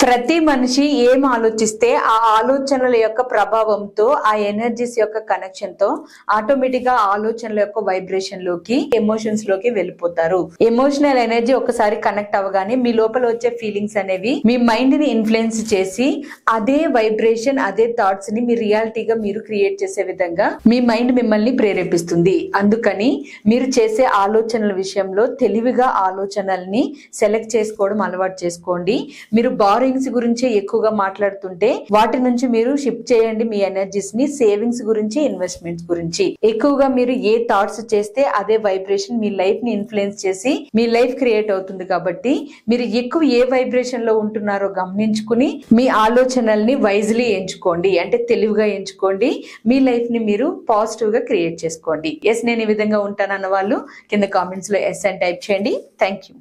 ప్రతి మనిషి ఏం ఆలోచిస్తే ఆ ఆలోచనల యొక్క ప్రభావంతో ఆ ఎనర్జీస్ యొక్క కనెక్షన్ తో ఆటోమేటిక్ గా ఆలోచనల యొక్క వైబ్రేషన్ లోకి ఎమోషన్స్ లోకి వెళ్ళిపోతారు. ఎమోషనల్ ఎనర్జీ ఒకసారి కనెక్ట్ అవ్వగానే మీ లోపల వచ్చే ఫీలింగ్స్ అనేవి మీ మైండ్ ని ఇన్ఫ్లుయెన్స్ చేసి అదే వైబ్రేషన్ అదే థాట్స్ ని మీ రియాలిటీగా మీరు క్రియేట్ చేసే విధంగా మీ మైండ్ మిమ్మల్ని ప్రేరేపిస్తుంది. అందుకని మీరు చేసే ఆలోచనల విషయంలో తెలివిగా ఆలోచనల్ని సెలెక్ట్ చేసుకోవడం అలవాటు చేసుకోండి. మీరు బారింగ్స్ గురించి ఎక్కువగా మాట్లాడుతుంటే వాటి నుంచి మీరు షిఫ్ట్ చేయండి మీ ఎనర్జీస్ ని. సేవింగ్స్ గురించి, ఇన్వెస్ట్మెంట్స్ గురించి ఎక్కువగా మీరు ఏ థాట్స్ చేస్తే అదే వైబ్రేషన్ మీ లైఫ్ ని ఇన్ఫ్లుయెన్స్ చేసి మీ లైఫ్ క్రియేట్ అవుతుంది. కాబట్టి మీరు ఎక్కువ ఏ వైబ్రేషన్ లో ఉంటున్నారో గమనించుకుని మీ ఆలోచనల్ని వైజ్లీ ఎంచుకోండి, అంటే తెలివిగా ఎంచుకోండి. మీ లైఫ్ ని మీరు పాజిటివ్ గా క్రియేట్ చేసుకోండి. ఎస్, నేను ఈ విధంగా ఉంటానన్న వాళ్ళు కింద కామెంట్స్ లో ఎస్ అని టైప్ చేయండి. Thank you.